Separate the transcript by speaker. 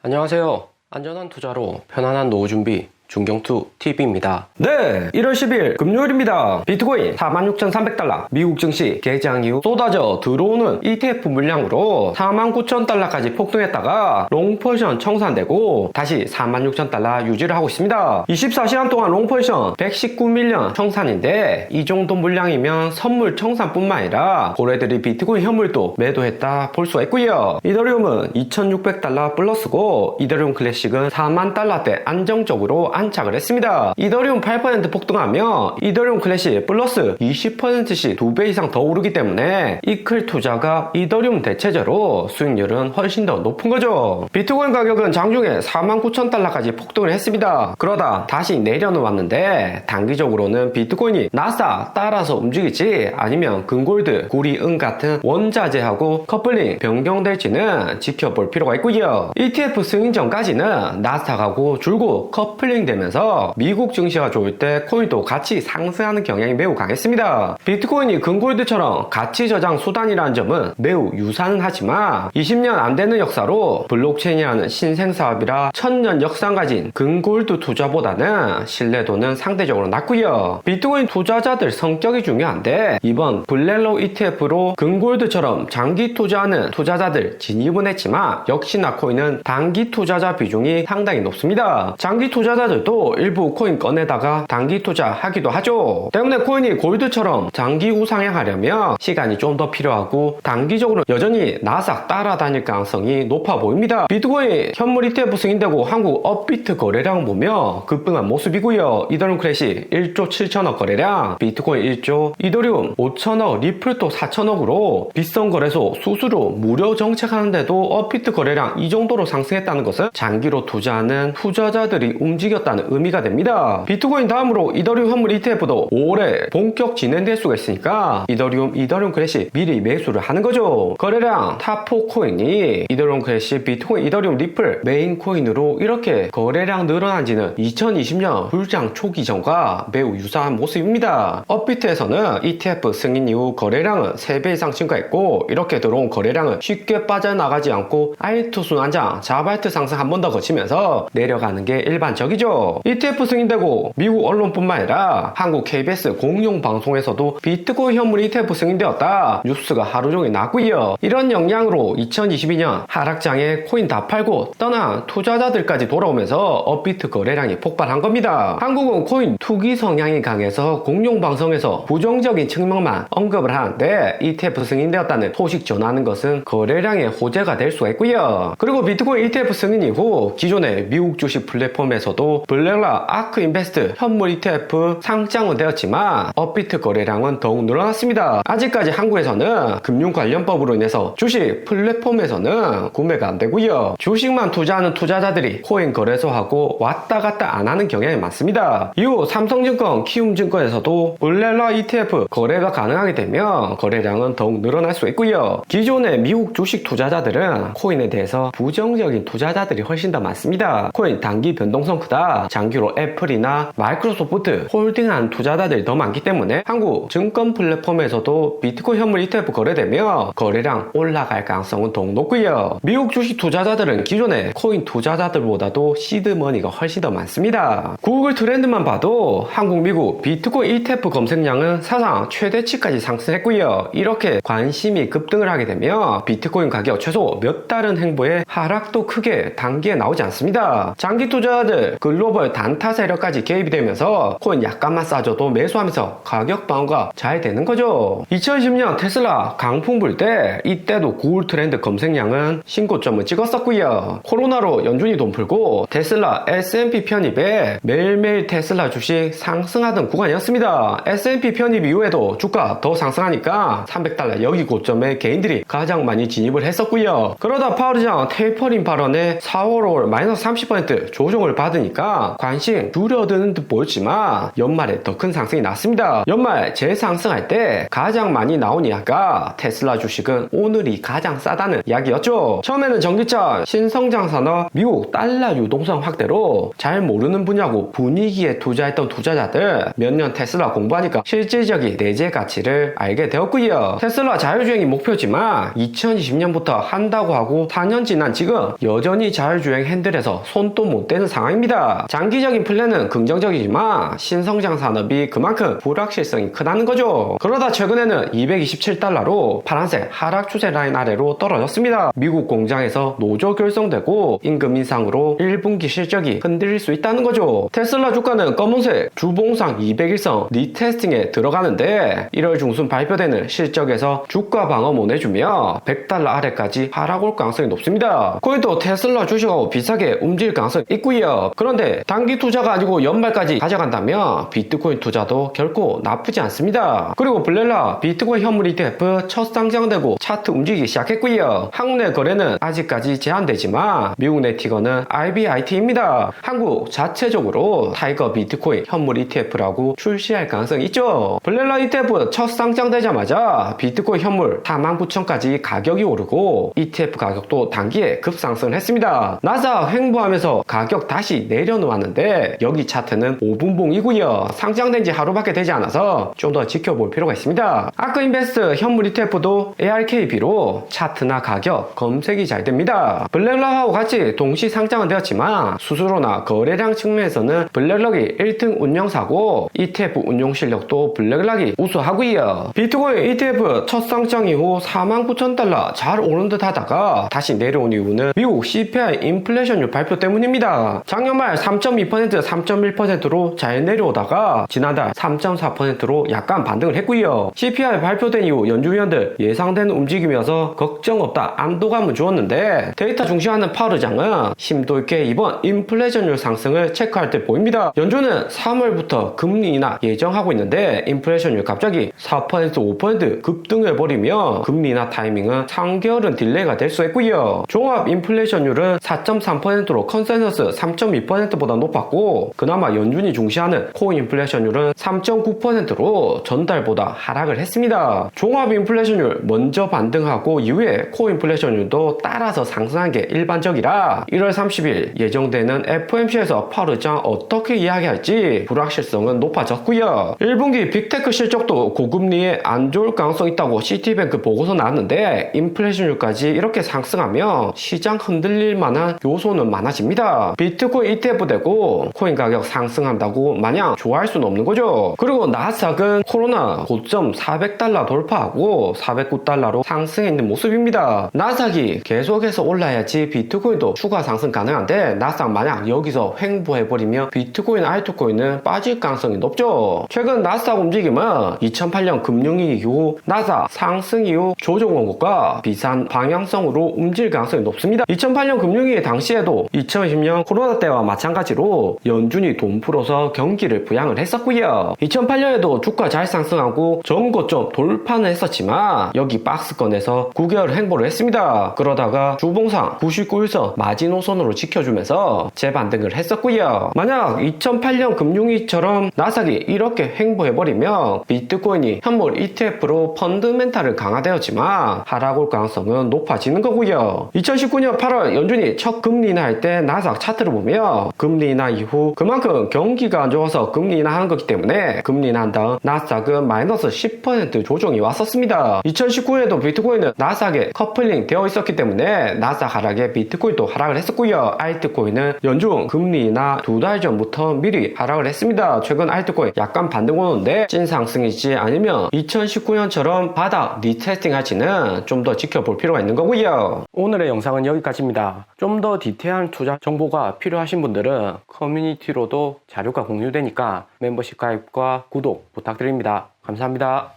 Speaker 1: 안녕하세요. 안전한 투자로 편안한 노후 준비 중경투 TV입니다.
Speaker 2: 네, 1월 10일 금요일입니다. 비트코인 46,300달러, 미국 증시 개장 이후 쏟아져 들어오는 ETF 물량으로 49,000달러까지 폭등했다가 롱포지션 청산되고 다시 46,000달러 유지를 하고 있습니다. 24시간 동안 롱포지션 119밀리언 청산인데 이 정도 물량이면 선물 청산뿐만 아니라 고래들이 비트코인 현물도 매도했다 볼 수가 있고요. 이더리움은 2,600달러 플러스고 이더리움 클래식은 40,000달러대 안정적으로 안착을 했습니다. 이더리움 8% 폭등하며 이더리움 클래식 플러스 20%씩 2배 이상 더 오르기 때문에 이클 투자가 이더리움 대체제로 수익률은 훨씬 더 높은 거죠. 비트코인 가격은 장중에 49,000달러까지 폭등을 했습니다. 그러다 다시 내려놓았는데 단기적으로는 비트코인이 나스닥 따라서 움직일지 아니면 금골드, 구리, 은 같은 원자재하고 커플링 변경될지는 지켜볼 필요가 있고요. ETF 승인 전까지는 나스닥하고 줄곧 커플링 되면서 미국 증시가 좋을 때 코인도 같이 상승하는 경향이 매우 강했습니다. 비트코인이 금골드처럼 가치 저장 수단이라는 점은 매우 유사는 하지만 20년 안 되는 역사로 블록체인이라는 신생 사업이라 1000년 역사를 가진 금골드 투자보다는 신뢰도는 상대적으로 낮고요. 비트코인 투자자들 성격이 중요한데 이번 블랙록 ETF로 금골드처럼 장기 투자하는 투자자들 진입은 했지만 역시나 코인은 단기 투자자 비중이 상당히 높습니다. 장기 투자자들도 일부 코인 꺼내다가 단기 투자하기도 하죠. 때문에 코인이 골드처럼 장기 우상향하려면 시간이 좀 더 필요하고 단기적으로 여전히 나스닥 따라다닐 가능성이 높아 보입니다. 비트코인 현물 ETF 승인되고 한국 업비트 거래량 보면 급등한 모습이고요. 이더리움 클래식 1조 7천억 거래량, 비트코인 1조, 이더리움 5천억, 리플도 4천억으로 빗성 거래소 수수료 무료 정책하는데도 업비트 거래량 이 정도로 상승했다는 것은 장기로 투자하는 투자자들이 움직였다는 의미가 됩니다. 비트코인 다음으로 이더리움 현물 ETF도 5월에 본격 진행될 수가 있으니까 이더리움 클래식 미리 매수를 하는 거죠. 거래량 탑4 코인이 이더리움 클래식, 비트코인, 이더리움, 리플 메인 코인으로 이렇게 거래량 늘어난 지는 2020년 불장 초기 전과 매우 유사한 모습입니다. 업비트에서는 ETF 승인 이후 거래량은 3배 이상 증가했고 이렇게 들어온 거래량은 쉽게 빠져나가지 않고 알트 순환장, 자바이트 상승 한 번 더 거치면서 내려가는 게 일반적이죠. ETF 승인되고 미국 언론뿐만 아니라 한국 KBS 공영 방송에서도 비트코인 현물 ETF 승인되었다 뉴스가 하루 종일 났고요. 이런 영향으로 2022년 하락장에 코인 다 팔고 떠난 투자자들까지 돌아오면서 업비트 거래량이 폭발한 겁니다. 한국은 코인 투기 성향이 강해서 공영 방송에서 부정적인 측면만 언급을 하는데 ETF 승인되었다는 소식 전하는 것은 거래량의 호재가 될 수가 있고요. 그리고 비트코인 ETF 승인 이후 기존의 미국 주식 플랫폼에서도 블랙록 아크 인베스트 현물 ETF 상장은 되었지만 업비트 거래량은 더욱 늘어났습니다. 아직까지 한국에서는 금융관련법으로 인해서 주식 플랫폼에서는 구매가 안 되고요. 주식만 투자하는 투자자들이 코인 거래소하고 왔다 갔다 안 하는 경향이 많습니다. 이후 삼성증권, 키움증권에서도 블랙록 ETF 거래가 가능하게 되면 거래량은 더욱 늘어날 수 있고요. 기존의 미국 주식 투자자들은 코인에 대해서 부정적인 투자자들이 훨씬 더 많습니다. 코인 단기 변동성 크다, 장기로 애플이나 마이크로소프트 홀딩한 투자자들이 더 많기 때문에 한국 증권 플랫폼에서도 비트코인 현물 ETF 거래되며 거래량 올라갈 가능성은 더욱 높고요. 미국 주식 투자자들은 기존의 코인 투자자들보다도 시드머니가 훨씬 더 많습니다. 구글 트렌드만 봐도 한국, 미국 비트코인 ETF 검색량은 사상 최대치까지 상승했고요. 이렇게 관심이 급등을 하게 되면 비트코인 가격 최소 몇 달은 행보에 하락도 크게 단기에 나오지 않습니다. 장기 투자자들 글로벌 단타 세력까지 개입이 되면서 코인 약간만 싸져도 매수하면서 가격 방어가 잘 되는 거죠. 2020년 테슬라 강풍 불 때 이때도 구글 트렌드 검색량은 신고점을 찍었었고요. 코로나로 연준이 돈 풀고 테슬라 S&P 편입에 매일매일 테슬라 주식 상승하던 구간이었습니다. S&P 편입 이후에도 주가 더 상승하니까 300달러 여기 고점에 개인들이 가장 많이 진입을 했었고요. 그러다 파월의장 테이퍼링 발언에 4월 5월 마이너스 30% 조정을 받으니까 보니까 관심 줄어드는 듯 보였지만 연말에 더 큰 상승이 났습니다. 연말 재상승할 때 가장 많이 나온 이야기가 테슬라 주식은 오늘이 가장 싸다는 이야기였죠. 처음에는 전기차, 신성장 산업, 미국 달러 유동성 확대로 잘 모르는 분야고 분위기에 투자했던 투자자들 몇 년 테슬라 공부하니까 실질적인 내재 가치를 알게 되었고요. 테슬라 자율주행이 목표지만 2020년부터 한다고 하고 4년 지난 지금 여전히 자율주행 핸들에서 손도 못 대는 상황입니다. 장기적인 플랜은 긍정적이지만 신성장 산업이 그만큼 불확실성이 크다는 거죠. 그러다 최근에는 227달러로 파란색 하락 추세 라인 아래로 떨어졌습니다. 미국 공장에서 노조 결성되고 임금 인상으로 1분기 실적이 흔들릴 수 있다는 거죠. 테슬라 주가는 검은색 주봉상 200일선 리테스팅에 들어가는데 1월 중순 발표되는 실적에서 주가 방어못 해주며 100달러 아래까지 하락 올 가능성이 높습니다. 코인도 테슬라 주식하고 비슷하게 움직일 가능성이 있고요. 그런데 단기 투자가 아니고 연말까지 가져간다면 비트코인 투자도 결코 나쁘지 않습니다. 그리고 블렐라 비트코인 현물 ETF 첫 상장되고 차트 움직이기 시작했고요. 한국 내 거래는 아직까지 제한되지만 미국 내 티거는 IBIT입니다. 한국 자체적으로 타이거 비트코인 현물 ETF라고 출시할 가능성이 있죠. 블렐라 ETF 첫 상장되자마자 비트코인 현물 49,000까지 가격이 오르고 ETF 가격도 단기에 급상승을 했습니다. 나스닥 횡보하면서 가격 다시 내려놓았는데 여기 차트는 5분봉이고요. 상장된 지 하루밖에 되지 않아서 좀 더 지켜볼 필요가 있습니다. 아크인베스트 현물 ETF도 ARKB로 차트나 가격 검색이 잘 됩니다. 블랙락하고 같이 동시 상장은 되었지만 수수료나 거래량 측면에서는 블랙락이 1등 운영사고 ETF 운용 실력도 블랙락이 우수하고요. 비트코인 ETF 첫 상장 이후 49,000달러 잘 오른 듯 하다가 다시 내려온 이유는 미국 CPI 인플레이션율 발표 때문입니다. 작년 말 3.2%, 3.1%로 잘 내려오다가 지난달 3.4%로 약간 반등을 했고요. CPI 발표된 이후 연준위원들 예상되는 움직임이어서 걱정 없다 안도감을 주었는데 데이터 중시하는 파월 의장은 심도 있게 이번 인플레이션율 상승을 체크할 때 보입니다. 연준은 3월부터 금리 인하 예정하고 있는데 인플레이션율 갑자기 4%, 5% 급등해버리며 금리 인하 타이밍은 3개월은 딜레이가 될 수 있고요. 종합 인플레이션율은 4.3%로 컨센서스 3.2%보다 높았고 그나마 연준이 중시하는 코어 인플레이션율은 3.9%로 전달보다 하락을 했습니다. 종합 인플레이션율 먼저 반등하고 이후에 코어 인플레이션율도 따라서 상승한 게 일반적이라 1월 30일 예정되는 FOMC에서 파월 의장 어떻게 이야기할지 불확실성은 높아졌고요. 1분기 빅테크 실적도 고금리에 안 좋을 가능성이 있다고 시티뱅크 보고서 나왔는데 인플레이션율까지 이렇게 상승하면 시장 흔들릴 만한 요소는 많아집니다. 비트코인 ETF 되고 코인 가격 상승한다고 마냥 좋아할 수는 없는 거죠. 그리고 나스닥은 코로나 고점 400달러 돌파하고 409달러로 상승해 있는 모습입니다. 나스닥이 계속해서 올라야지 비트코인도 추가 상승 가능한데 나스닥 만약 여기서 횡보해버리면 비트코인, 알트코인은 빠질 가능성이 높죠. 최근 나스닥 움직임은 2008년 금융위기 이후 나스닥 상승 이후 조정 원고가 비슷한 방향성으로 움직일 가능성이 높습니다. 2008년 금융위기 당시에도 2020년 코로나 때와 마찬가지로 연준이 돈 풀어서 경기를 부양을 했었고요. 2008년에도 주가 잘 상승하고 전고점 돌파는 했었지만 여기 박스권에서 9개월 행보를 했습니다. 그러다가 주봉상 99일선 마지노선으로 지켜주면서 재반등을 했었고요. 만약 2008년 금융위기처럼 나스닥이 이렇게 행보해버리면 비트코인이 현물 ETF로 펀드멘탈을 강화되었지만 하락 올 가능성은 높아지는 거고요. 2019년 8월 연준이 첫 금리 인하할 때 나스닥 차트를 보면 금리 인하 이후 그만큼 경기가 안 좋아서 금리 인하하는 거기 때문에 금리 인하한 다음 나스닥은 마이너스 10% 조정이 왔었습니다. 2019년에도 비트코인은 나스닥에 커플링 되어 있었기 때문에 나스닥 하락에 비트코인도 하락을 했었고요. 알트코인은 연준 금리 인하 2달 전부터 미리 하락을 했습니다. 최근 알트코인 약간 반등 오는데 찐 상승일지 아니면 2019년처럼 바닥 리테스팅 할지는 좀 더 지켜볼 필요가 있는 거고요.
Speaker 1: 오늘의 영상은 여기까지입니다. 좀 더 디테일한 투자 정보가 필요하신 분들은 커뮤니티로도 자료가 공유되니까 멤버십 가입과 구독 부탁드립니다. 감사합니다.